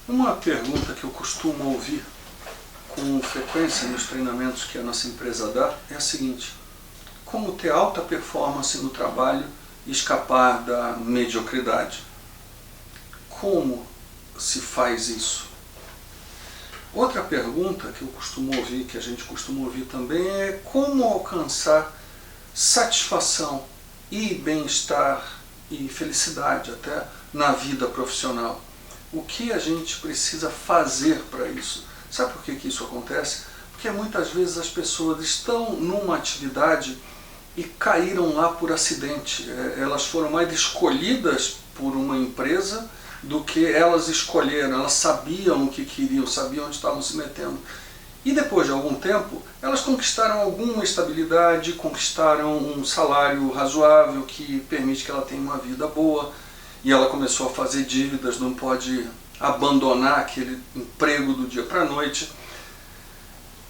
Uma pergunta que eu costumo ouvir com frequência nos treinamentos que a nossa empresa dá é a seguinte: como ter alta performance no trabalho e escapar da mediocridade? Como se faz isso? Outra pergunta que eu costumo ouvir, que a gente costuma ouvir também, é como alcançar satisfação e bem-estar e felicidade até na vida profissional. O que a gente precisa fazer para isso? Sabe por que isso acontece? Porque muitas vezes as pessoas estão numa atividade e caíram lá por acidente. Elas foram mais escolhidas por uma empresa do que elas escolheram. Elas sabiam o que queriam, sabiam onde estavam se metendo. E depois de algum tempo, elas conquistaram alguma estabilidade, conquistaram um salário razoável que permite que ela tenha uma vida boa. E ela começou a fazer dívidas, não pode abandonar aquele emprego do dia para a noite.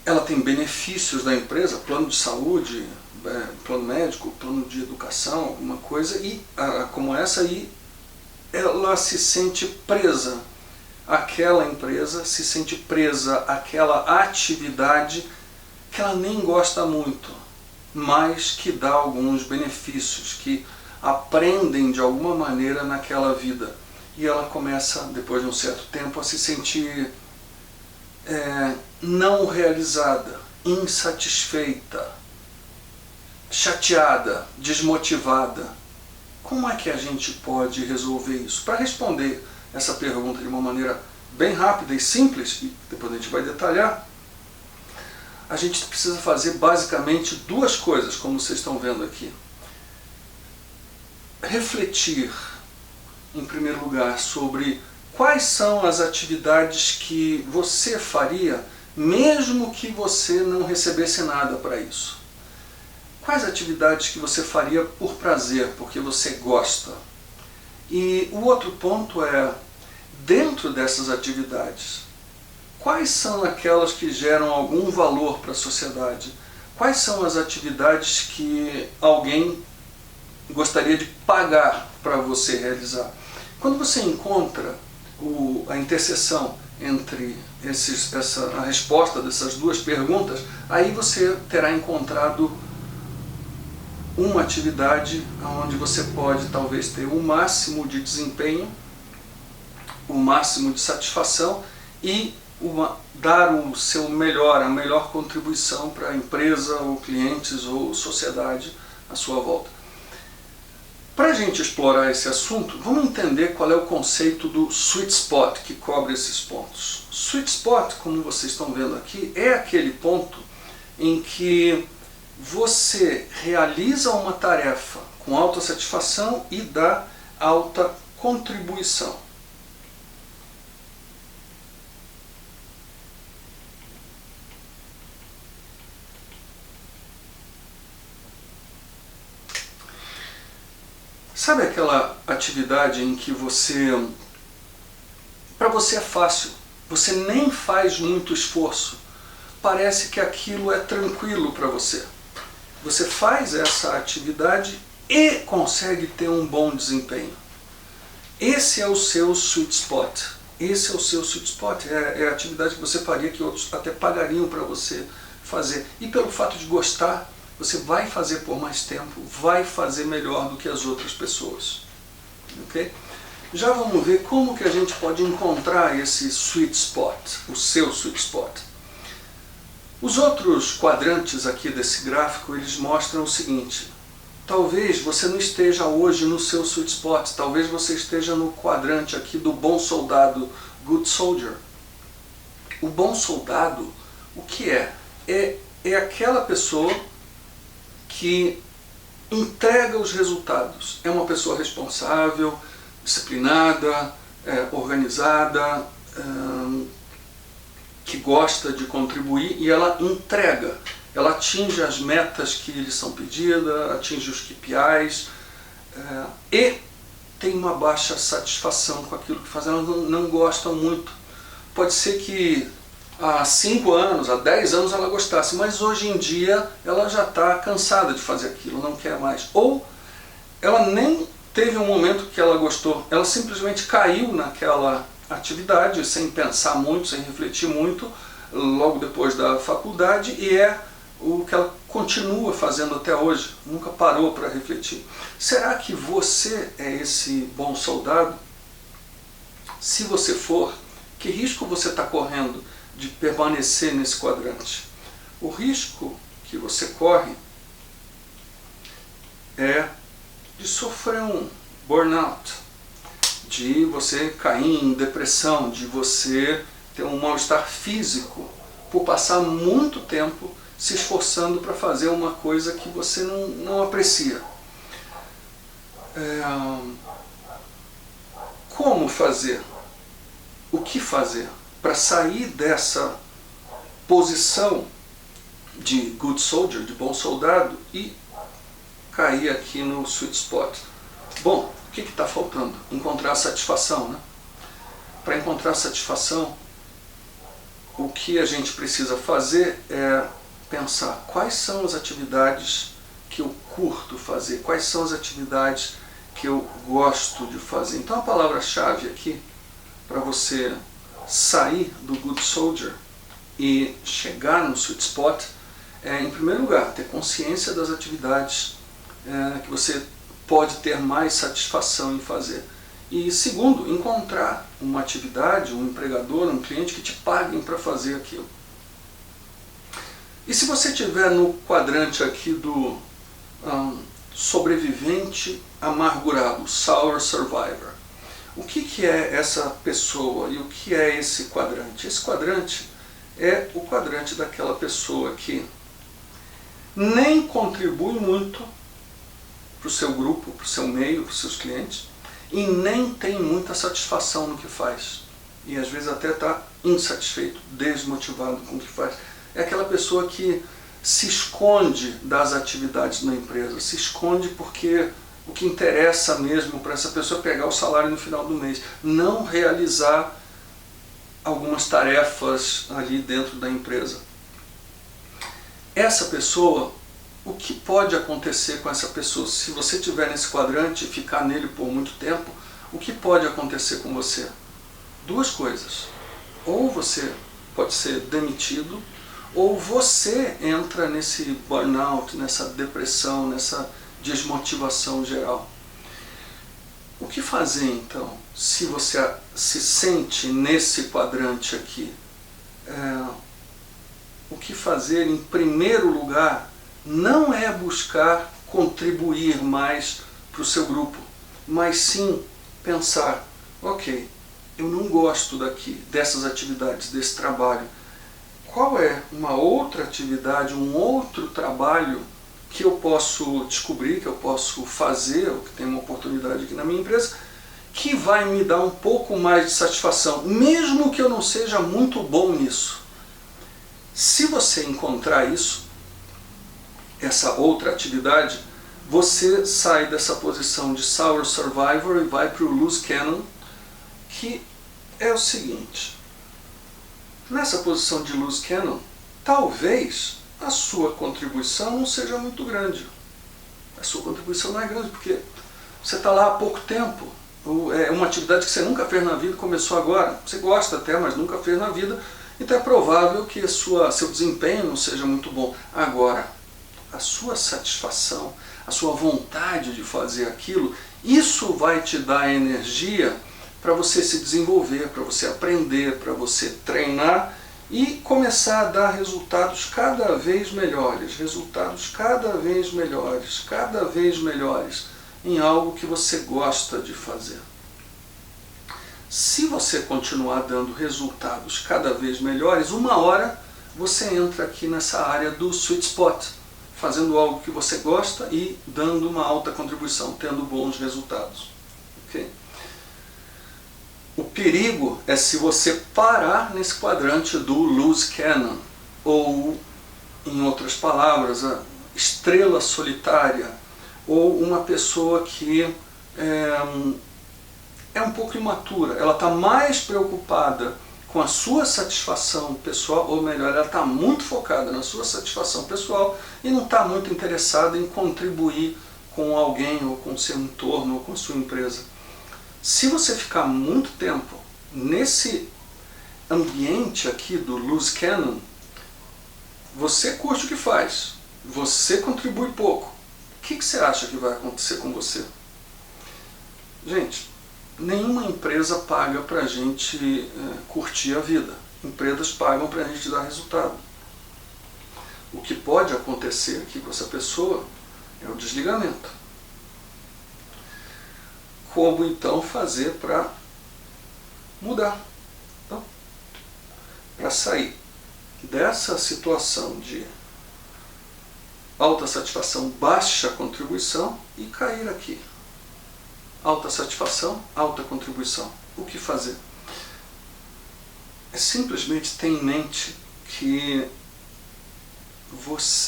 Ela tem benefícios da empresa, plano de saúde, plano médico, plano de educação, alguma coisa, e como essa aí, ela se sente presa àquela empresa, se sente presa àquela atividade que ela nem gosta muito, mas que dá alguns benefícios, que aprendem de alguma maneira naquela vida. E ela começa, depois de um certo tempo, a se sentir não realizada, insatisfeita, chateada, desmotivada. Como é que a gente pode resolver isso? Para responder essa pergunta de uma maneira bem rápida e simples, e depois a gente vai detalhar, a gente precisa fazer basicamente duas coisas, como vocês estão vendo aqui. Refletir, em primeiro lugar, sobre quais são as atividades que você faria, mesmo que você não recebesse nada para isso. Quais atividades que você faria por prazer, porque você gosta? E o outro ponto é, dentro dessas atividades, quais são aquelas que geram algum valor para a sociedade? Quais são as atividades que alguém gostaria de pagar para você realizar? Quando você encontra a interseção entre a resposta dessas duas perguntas, aí você terá encontrado uma atividade onde você pode talvez ter o máximo de desempenho, o máximo de satisfação e dar o seu melhor, a melhor contribuição para a empresa, ou clientes, ou sociedade à sua volta. Para a gente explorar esse assunto, vamos entender qual é o conceito do sweet spot que cobre esses pontos. Sweet spot, como vocês estão vendo aqui, é aquele ponto em que você realiza uma tarefa com alta satisfação e dá alta contribuição. Sabe aquela atividade em que para você é fácil, você nem faz muito esforço, parece que aquilo é tranquilo para você. Você faz essa atividade e consegue ter um bom desempenho. Esse é o seu sweet spot. Esse é o seu sweet spot, é a atividade que você faria, que outros até pagariam para você fazer. E pelo fato de gostar, você vai fazer por mais tempo, vai fazer melhor do que as outras pessoas. Okay? Já vamos ver como que a gente pode encontrar esse sweet spot, o seu sweet spot. Os outros quadrantes aqui desse gráfico, eles mostram o seguinte: talvez você não esteja hoje no seu sweet spot, talvez você esteja no quadrante aqui do bom soldado, good soldier. O bom soldado, o que é? É aquela pessoa que entrega os resultados. É uma pessoa responsável, disciplinada, organizada, que gosta de contribuir, e ela entrega. Ela atinge as metas que lhe são pedidas, atinge os KPIs, e tem uma baixa satisfação com aquilo que faz. Ela não gosta muito. Pode ser que há 5 anos, há 10 anos ela gostasse, mas hoje em dia ela já está cansada de fazer aquilo, não quer mais. Ou ela nem teve um momento que ela gostou, ela simplesmente caiu naquela atividade, sem pensar muito, sem refletir muito, logo depois da faculdade, e é o que ela continua fazendo até hoje, nunca parou para refletir. Será que você é esse bom soldado? Se você for, que risco você está correndo de permanecer nesse quadrante? O risco que você corre é de sofrer um burnout, de você cair em depressão, de você ter um mal-estar físico por passar muito tempo se esforçando para fazer uma coisa que você não aprecia. Como fazer? O que fazer para sair dessa posição de good soldier, de bom soldado, e cair aqui no sweet spot? Bom, o que está faltando? Encontrar satisfação, né? Para encontrar satisfação, o que a gente precisa fazer é pensar quais são as atividades que eu curto fazer, quais são as atividades que eu gosto de fazer. Então a palavra-chave aqui, para você sair do good soldier e chegar no sweet spot, é, em primeiro lugar, ter consciência das atividades que você pode ter mais satisfação em fazer. E segundo, encontrar uma atividade, um empregador, um cliente que te paguem para fazer aquilo. E se você estiver no quadrante aqui do sobrevivente amargurado, sour survivor, o que é essa pessoa e o que é esse quadrante? Esse quadrante é o quadrante daquela pessoa que nem contribui muito para o seu grupo, para o seu meio, para os seus clientes, e nem tem muita satisfação no que faz. E às vezes até está insatisfeito, desmotivado com o que faz. É aquela pessoa que se esconde das atividades na empresa, se esconde porque o que interessa mesmo para essa pessoa é pegar o salário no final do mês, não realizar algumas tarefas ali dentro da empresa. Essa pessoa, o que pode acontecer com essa pessoa? Se você estiver nesse quadrante e ficar nele por muito tempo, o que pode acontecer com você? Duas coisas. Ou você pode ser demitido, ou você entra nesse burnout, nessa depressão, nessa desmotivação geral. O que fazer então, se você se sente nesse quadrante aqui? O que fazer em primeiro lugar não é buscar contribuir mais para o seu grupo, mas sim pensar, ok, eu não gosto dessas atividades, desse trabalho. Qual é uma outra atividade, um outro trabalho que eu posso descobrir, que eu posso fazer, ou que tem uma oportunidade aqui na minha empresa, que vai me dar um pouco mais de satisfação, mesmo que eu não seja muito bom nisso. Se você encontrar isso, essa outra atividade, você sai dessa posição de sour survivor e vai para o loose cannon, que é o seguinte: nessa posição de loose cannon, talvez a sua contribuição não seja muito grande. A sua contribuição não é grande porque você está lá há pouco tempo, é uma atividade que você nunca fez na vida, começou agora, você gosta até, mas nunca fez na vida, então é provável que seu desempenho não seja muito bom. Agora, a sua satisfação, a sua vontade de fazer aquilo, isso vai te dar energia para você se desenvolver, para você aprender, para você treinar e começar a dar resultados cada vez melhores, cada vez melhores em algo que você gosta de fazer. Se você continuar dando resultados cada vez melhores, uma hora você entra aqui nessa área do sweet spot, fazendo algo que você gosta e dando uma alta contribuição, tendo bons resultados. Okay? O perigo é se você parar nesse quadrante do loose cannon, ou, em outras palavras, a estrela solitária, ou uma pessoa que é um pouco imatura. Ela está mais preocupada com a sua satisfação pessoal, ou melhor, ela está muito focada na sua satisfação pessoal e não está muito interessada em contribuir com alguém, ou com o seu entorno, ou com a sua empresa. Se você ficar muito tempo nesse ambiente aqui do loose cannon, você curte o que faz, você contribui pouco. O que você acha que vai acontecer com você? Gente, nenhuma empresa paga para a gente curtir a vida. Empresas pagam para a gente dar resultado. O que pode acontecer aqui com essa pessoa é o desligamento. Como então fazer para mudar? Então, para sair dessa situação de alta satisfação, baixa contribuição e cair aqui. Alta satisfação, alta contribuição. O que fazer? É simplesmente ter em mente que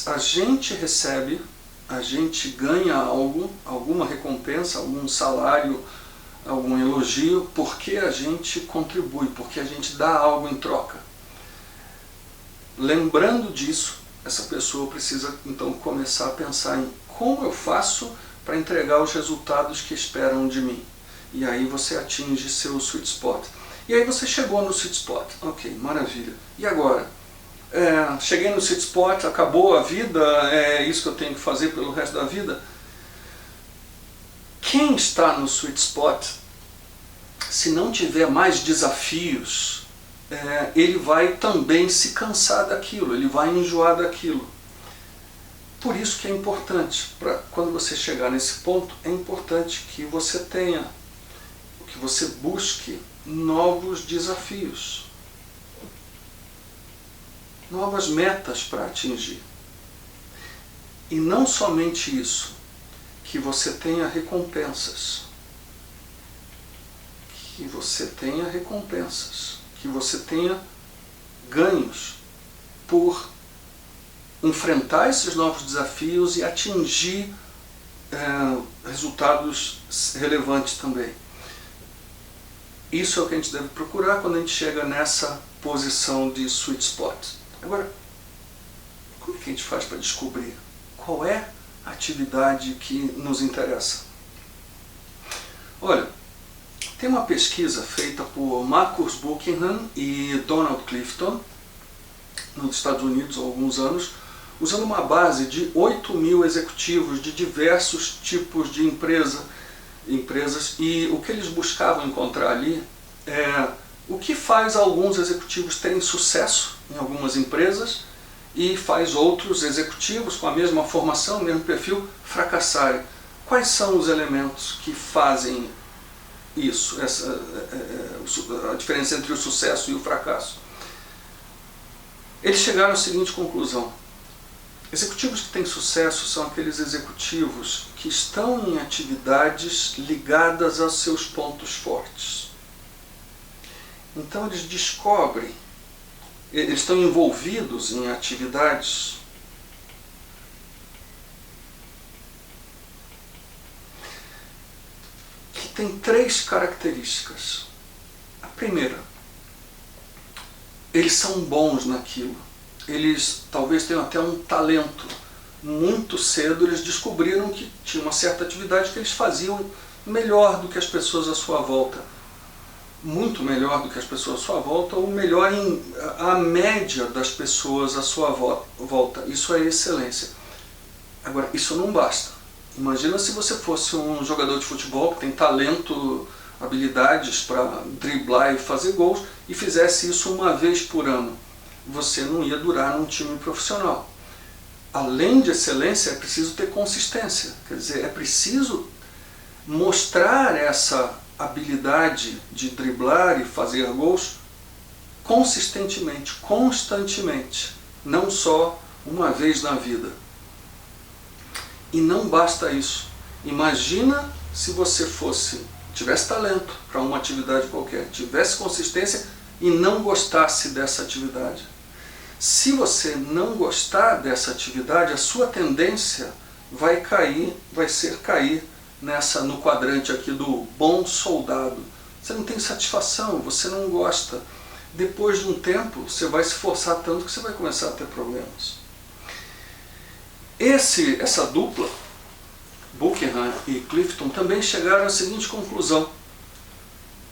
a gente recebe, a gente ganha algo, alguma recompensa, algum salário, algum elogio, porque a gente contribui, porque a gente dá algo em troca. Lembrando disso, essa pessoa precisa então começar a pensar em como eu faço para entregar os resultados que esperam de mim. E aí você atinge seu sweet spot. E aí você chegou no sweet spot. Ok, maravilha. E agora? Cheguei no sweet spot, acabou a vida, é isso que eu tenho que fazer pelo resto da vida? Quem está no sweet spot, se não tiver mais desafios, ele vai também se cansar daquilo, ele vai enjoar daquilo. Por isso que é importante, quando você chegar nesse ponto, é importante que você tenha, que você busque novos desafios, novas metas para atingir. E não somente isso, que você tenha recompensas, que você tenha ganhos por enfrentar esses novos desafios e atingir resultados relevantes também. Isso é o que a gente deve procurar quando a gente chega nessa posição de sweet spot. Agora, como é que a gente faz para descobrir qual é a atividade que nos interessa? Olha, tem uma pesquisa feita por Marcus Buckingham e Donald Clifton, nos Estados Unidos há alguns anos, usando uma base de 8.000 executivos de diversos tipos de empresas, e o que eles buscavam encontrar ali é o que faz alguns executivos terem sucesso em algumas empresas e faz outros executivos com a mesma formação, mesmo perfil, fracassarem. Quais são os elementos que fazem isso, a diferença entre o sucesso e o fracasso? Eles chegaram à seguinte conclusão: executivos que têm sucesso são aqueles executivos que estão em atividades ligadas aos seus pontos fortes. Então eles descobrem, eles estão envolvidos em atividades que têm 3 características. A primeira, eles são bons naquilo. Eles talvez tenham até um talento. Muito cedo eles descobriram que tinha uma certa atividade que eles faziam melhor do que as pessoas à sua volta. Muito melhor do que as pessoas à sua volta, ou melhor a média das pessoas à sua volta. Isso é excelência. Agora, isso não basta. Imagina se você fosse um jogador de futebol que tem talento, habilidades para driblar e fazer gols, e fizesse isso uma vez por ano. Você não ia durar num time profissional. Além de excelência, é preciso ter consistência. Quer dizer, é preciso mostrar essa habilidade de driblar e fazer gols consistentemente, constantemente, não só uma vez na vida. E não basta isso. Imagina se você tivesse talento para uma atividade qualquer, tivesse consistência e não gostasse dessa atividade. Se você não gostar dessa atividade, a sua tendência vai ser cair no quadrante aqui do bom soldado. Você não tem satisfação, você não gosta. Depois de um tempo, você vai se forçar tanto que você vai começar a ter problemas. Essa dupla, Buckingham e Clifton, também chegaram à seguinte conclusão: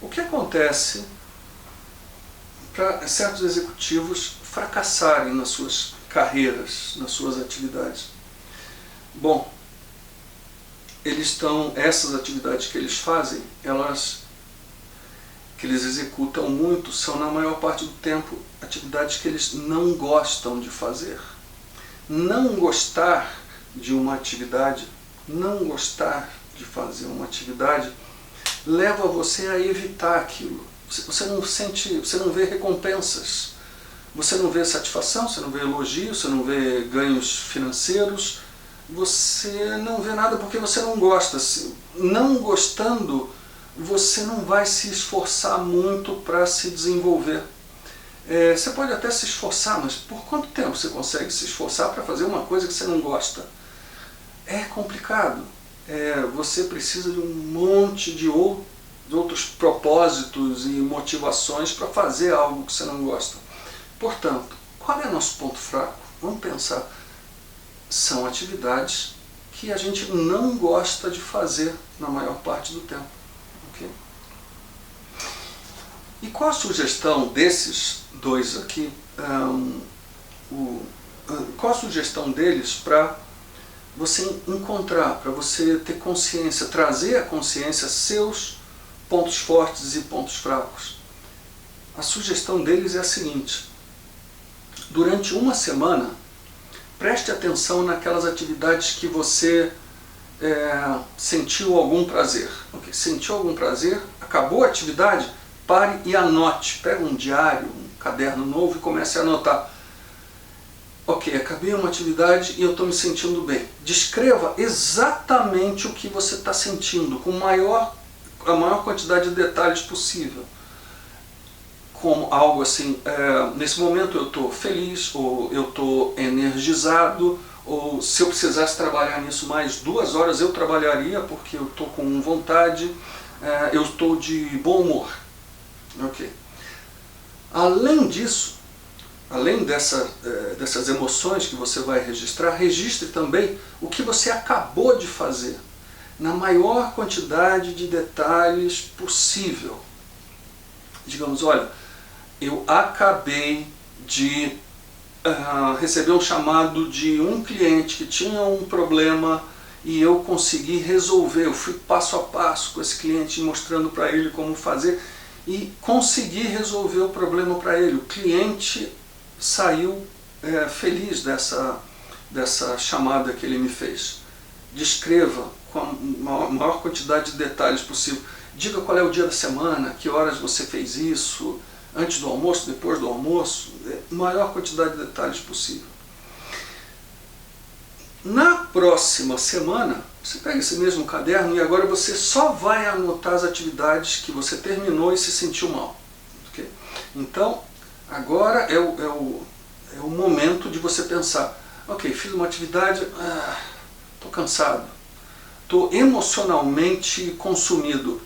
o que acontece para certos executivos fracassarem nas suas carreiras, nas suas atividades? Bom, essas atividades que eles fazem, que eles executam muito, são na maior parte do tempo atividades que eles não gostam de fazer. Não gostar de uma atividade, não gostar de fazer uma atividade, leva você a evitar aquilo. Você não vê recompensas, você não vê satisfação, você não vê elogio, você não vê ganhos financeiros, você não vê nada porque você não gosta. Não gostando, você não vai se esforçar muito para se desenvolver. Você pode até se esforçar, mas por quanto tempo você consegue se esforçar para fazer uma coisa que você não gosta? É complicado. Você precisa de um monte de outros propósitos e motivações para fazer algo que você não gosta. Portanto, qual é o nosso ponto fraco? Vamos pensar. São atividades que a gente não gosta de fazer na maior parte do tempo. Okay? E qual a sugestão desses dois aqui? Qual a sugestão deles para você encontrar, para você ter consciência, trazer à consciência seus pontos fortes e pontos fracos? A sugestão deles é a seguinte: durante uma semana, preste atenção naquelas atividades que você sentiu algum prazer. Okay? Sentiu algum prazer, acabou a atividade, pare e anote. Pega um diário, um caderno novo e comece a anotar. Ok, acabei uma atividade e eu estou me sentindo bem. Descreva exatamente o que você está sentindo, com a maior quantidade de detalhes possível. Como algo assim, nesse momento eu estou feliz, ou eu estou energizado, ou se eu precisasse trabalhar nisso mais 2 horas eu trabalharia porque eu estou com vontade, eu estou de bom humor. Ok. Além disso, além dessas emoções que você vai registrar, registre também o que você acabou de fazer, na maior quantidade de detalhes possível. Digamos, olha, eu acabei de receber um chamado de um cliente que tinha um problema e eu consegui resolver. Eu fui passo a passo com esse cliente, mostrando para ele como fazer e consegui resolver o problema para ele. O cliente saiu feliz dessa chamada que ele me fez. Descreva com a maior quantidade de detalhes possível. Diga qual é o dia da semana, que horas você fez isso, antes do almoço, depois do almoço, maior quantidade de detalhes possível. Na próxima semana, você pega esse mesmo caderno e agora você só vai anotar as atividades que você terminou e se sentiu mal. Okay? Então, agora é o momento de você pensar, ok, fiz uma atividade, estou cansado, estou emocionalmente consumido.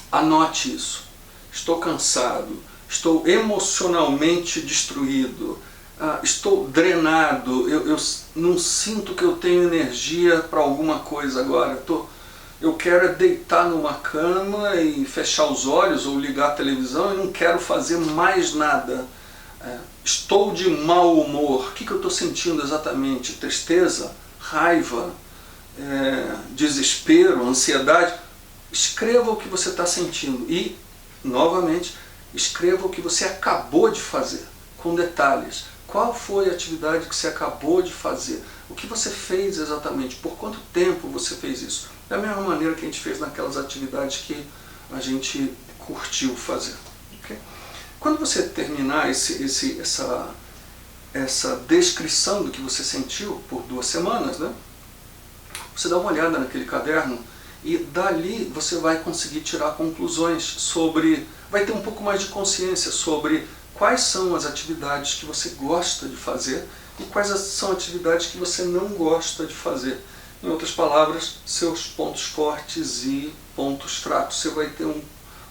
Anote isso. Estou cansado, estou emocionalmente destruído, estou drenado, eu não sinto que eu tenho energia para alguma coisa agora. Eu quero deitar numa cama e fechar os olhos ou ligar a televisão e não quero fazer mais nada. Estou de mau humor. O que eu estou sentindo exatamente? Tristeza? Raiva? Desespero? Ansiedade? Escreva o que você está sentindo e, novamente, escreva o que você acabou de fazer, com detalhes. Qual foi a atividade que você acabou de fazer? O que você fez exatamente? Por quanto tempo você fez isso? Da mesma maneira que a gente fez naquelas atividades que a gente curtiu fazer. Okay? Quando você terminar essa descrição do que você sentiu por 2 semanas, né? Você dá uma olhada naquele caderno e dali você vai conseguir tirar conclusões sobre, vai ter um pouco mais de consciência sobre quais são as atividades que você gosta de fazer e quais são atividades que você não gosta de fazer. Em outras palavras, seus pontos fortes e pontos fracos. Você vai ter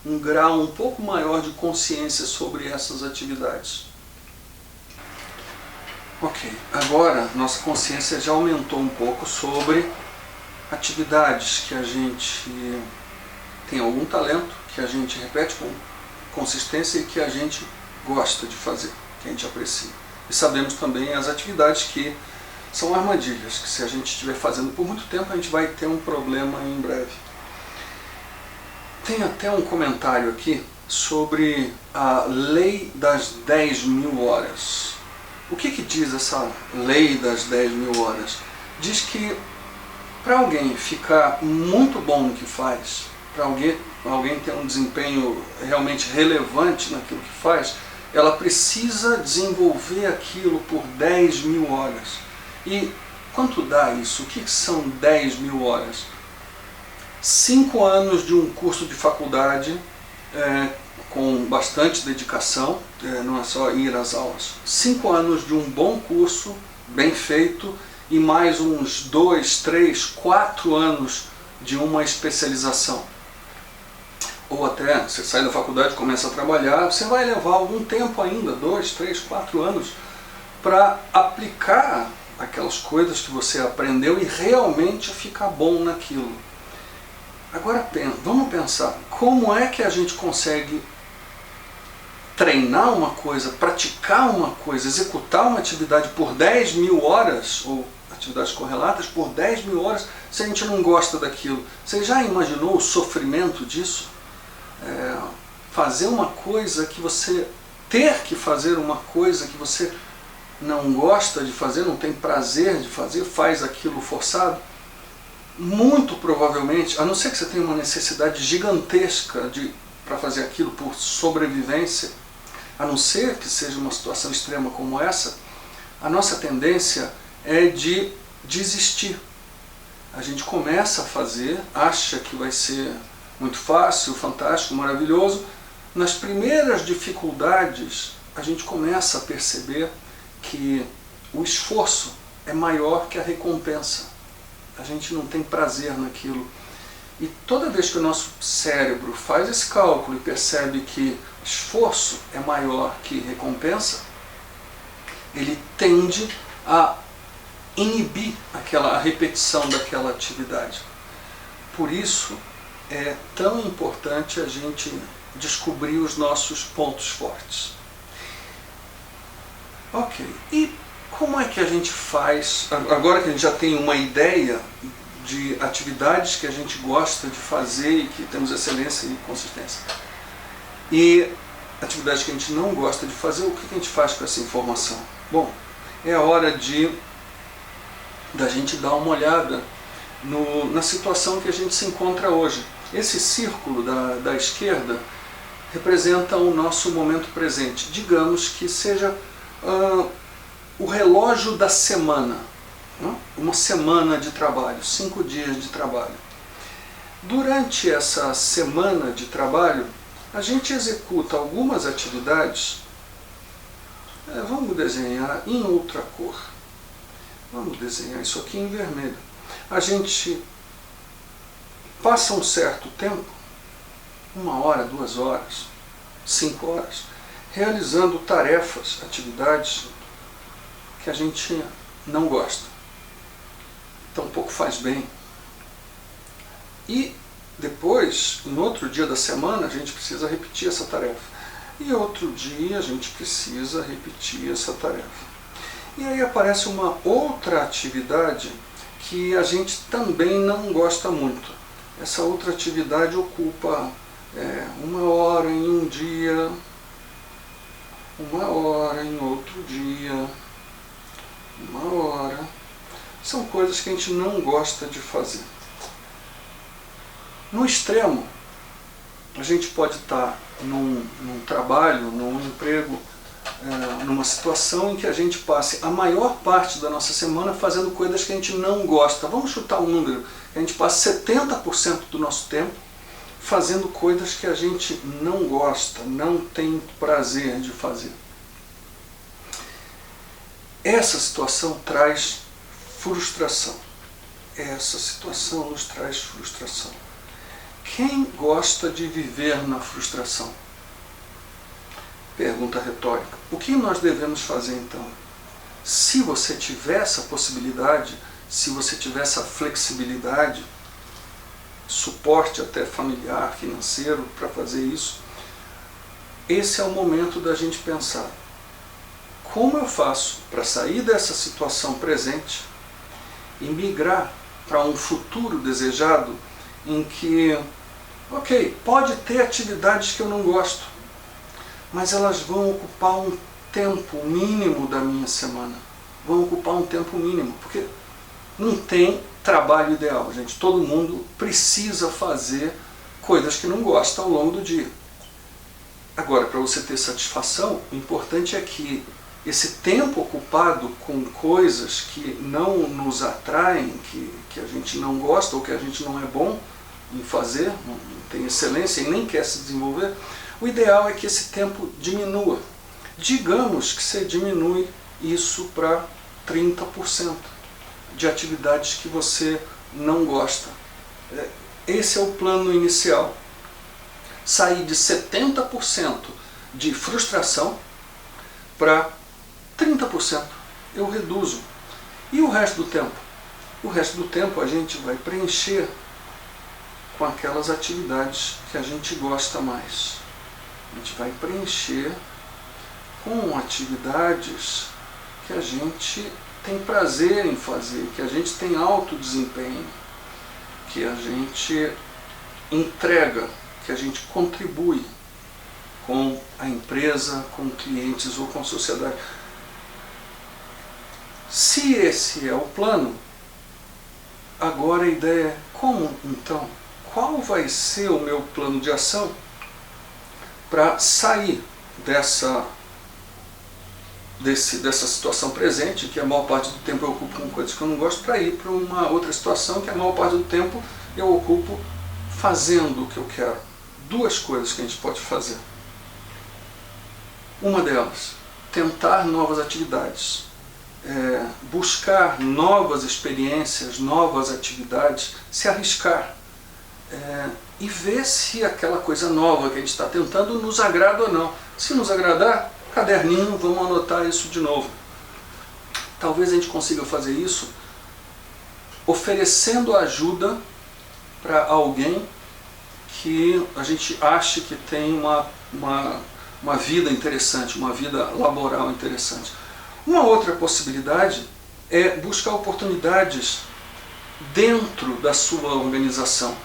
um grau um pouco maior de consciência sobre essas atividades. Ok, agora nossa consciência já aumentou um pouco sobre atividades que a gente tem algum talento, que a gente repete com consistência e que a gente gosta de fazer, que a gente aprecia. E sabemos também as atividades que são armadilhas, que se a gente estiver fazendo por muito tempo, a gente vai ter um problema em breve. Tem até um comentário aqui sobre a lei das 10.000 horas. O que diz essa lei das 10.000 horas? Diz que para alguém ficar muito bom no que faz, para alguém ter um desempenho realmente relevante naquilo que faz, ela precisa desenvolver aquilo por 10.000 horas. E quanto dá isso? O que são 10.000 horas? 5 anos de um curso de faculdade com bastante dedicação, não é só ir às aulas. 5 anos de um bom curso, bem feito, e mais uns 2, 3, 4 anos de uma especialização. Ou até, você sai da faculdade e começa a trabalhar, você vai levar algum tempo ainda, 2, 3, 4 anos, para aplicar aquelas coisas que você aprendeu e realmente ficar bom naquilo. Agora vamos pensar, como é que a gente consegue treinar uma coisa, praticar uma coisa, executar uma atividade por 10.000 horas, ou atividades correlatas por 10.000 horas, se a gente não gosta daquilo? Você já imaginou o sofrimento disso? Fazer uma coisa que você... ter que fazer uma coisa que você não gosta de fazer, não tem prazer de fazer, faz aquilo forçado? Muito provavelmente, a não ser que você tenha uma necessidade gigantesca para fazer aquilo por sobrevivência, a não ser que seja uma situação extrema como essa, a nossa tendência é de desistir. A gente começa a fazer, acha que vai ser muito fácil, fantástico, maravilhoso. Nas primeiras dificuldades, a gente começa a perceber que o esforço é maior que a recompensa. A gente não tem prazer naquilo. E toda vez que o nosso cérebro faz esse cálculo e percebe que esforço é maior que recompensa, ele tende a inibir a repetição daquela atividade. Por isso é tão importante a gente descobrir os nossos pontos fortes. Ok, e como é que a gente faz, agora que a gente já tem uma ideia de atividades que a gente gosta de fazer e que temos excelência e consistência, e atividades que a gente não gosta de fazer, o que a gente faz com essa informação? Bom, é a hora da gente dar uma olhada na situação que a gente se encontra hoje. Esse círculo da esquerda representa o nosso momento presente. Digamos que seja o relógio da semana, né? Uma semana de trabalho, 5 dias de trabalho. Durante essa semana de trabalho, a gente executa algumas atividades. Vamos desenhar em outra cor. Vamos desenhar isso aqui em vermelho. A gente passa um certo tempo, 1 hora, 2 horas, 5 horas, realizando tarefas, atividades que a gente não gosta, tampouco faz bem. E depois, em outro dia da semana, a gente precisa repetir essa tarefa. E outro dia a gente precisa repetir essa tarefa. E aí aparece uma outra atividade que a gente também não gosta muito. Essa outra atividade ocupa 1 hora em um dia, 1 hora em outro dia, 1 hora. São coisas que a gente não gosta de fazer. No extremo, a gente pode estar num trabalho, num emprego, numa situação em que a gente passe a maior parte da nossa semana fazendo coisas que a gente não gosta. Vamos chutar um número. A gente passa 70% do nosso tempo fazendo coisas que a gente não gosta, não tem prazer de fazer. Essa situação traz frustração. Essa situação nos traz frustração. Quem gosta de viver na frustração? Pergunta retórica. O que nós devemos fazer então? Se você tiver essa possibilidade, se você tiver essa flexibilidade, suporte até familiar, financeiro para fazer isso, esse é o momento da gente pensar como eu faço para sair dessa situação presente e migrar para um futuro desejado em que, ok, pode ter atividades que eu não gosto, mas elas vão ocupar um tempo mínimo da minha semana. Vão ocupar um tempo mínimo, porque não tem trabalho ideal, gente. Todo mundo precisa fazer coisas que não gosta ao longo do dia. Agora, para você ter satisfação, o importante é que esse tempo ocupado com coisas que não nos atraem, que a gente não gosta ou que a gente não é bom em fazer, não tem excelência e nem quer se desenvolver, o ideal é que esse tempo diminua. Digamos que você diminui isso para 30% de atividades que você não gosta. Esse é o plano inicial. Sair de 70% de frustração para 30%. Eu reduzo. E o resto do tempo? O resto do tempo a gente vai preencher com aquelas atividades que a gente gosta mais. A gente vai preencher com atividades que a gente tem prazer em fazer, que a gente tem alto desempenho, que a gente entrega, que a gente contribui com a empresa, com clientes ou com a sociedade. Se esse é o plano, agora a ideia é como então? Qual vai ser o meu plano de ação para sair dessa situação presente, que a maior parte do tempo eu ocupo com coisas que eu não gosto, para ir para uma outra situação que a maior parte do tempo eu ocupo fazendo o que eu quero. Duas coisas que a gente pode fazer. Uma delas, tentar novas atividades, buscar novas experiências, novas atividades, se arriscar e ver se aquela coisa nova que a gente está tentando nos agrada ou não. Se nos agradar, caderninho, vamos anotar isso de novo. Talvez a gente consiga fazer isso oferecendo ajuda para alguém que a gente ache que tem uma vida interessante, uma vida laboral interessante. Uma outra possibilidade é buscar oportunidades dentro da sua organização.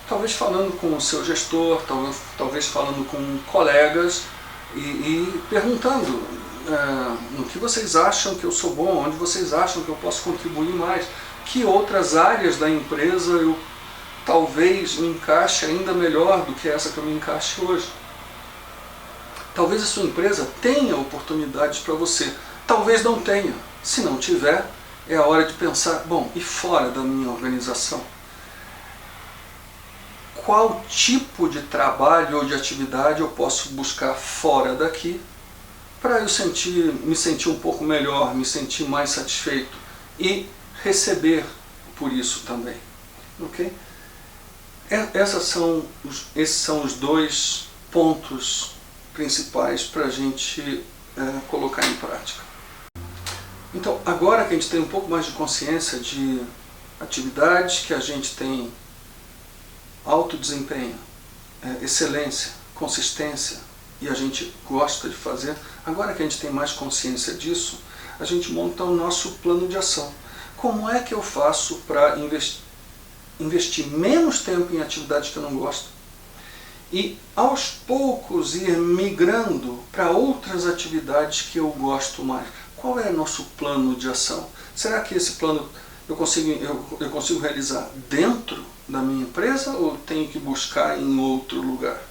Talvez falando com o seu gestor, talvez falando com colegas e perguntando no que vocês acham que eu sou bom, onde vocês acham que eu posso contribuir mais, que outras áreas da empresa eu talvez me encaixe ainda melhor do que essa que eu me encaixe hoje. Talvez a sua empresa tenha oportunidades para você, talvez não tenha. Se não tiver, é a hora de pensar, bom, e fora da minha organização? Qual tipo de trabalho ou de atividade eu posso buscar fora daqui para eu me sentir um pouco melhor, me sentir mais satisfeito e receber por isso também. Ok? Esses são os dois pontos principais para a gente colocar em prática. Então, agora que a gente tem um pouco mais de consciência de atividades que a gente tem alto desempenho, excelência, consistência e a gente gosta de fazer, agora que a gente tem mais consciência disso, a gente monta o nosso plano de ação. Como é que eu faço para investir menos tempo em atividades que eu não gosto e aos poucos ir migrando para outras atividades que eu gosto mais? Qual é o nosso plano de ação? Será que esse plano eu consigo realizar dentro da minha empresa ou tenho que buscar em outro lugar?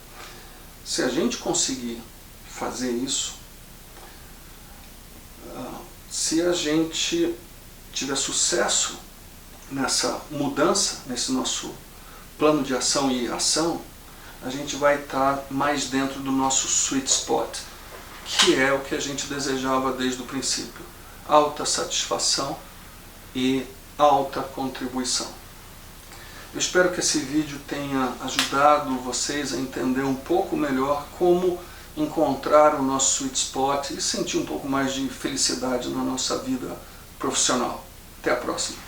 Se a gente conseguir fazer isso, se a gente tiver sucesso nessa mudança, nesse nosso plano de ação e ação, a gente vai estar mais dentro do nosso sweet spot, que é o que a gente desejava desde o princípio. Alta satisfação e alta contribuição. Eu espero que esse vídeo tenha ajudado vocês a entender um pouco melhor como encontrar o nosso sweet spot e sentir um pouco mais de felicidade na nossa vida profissional. Até a próxima!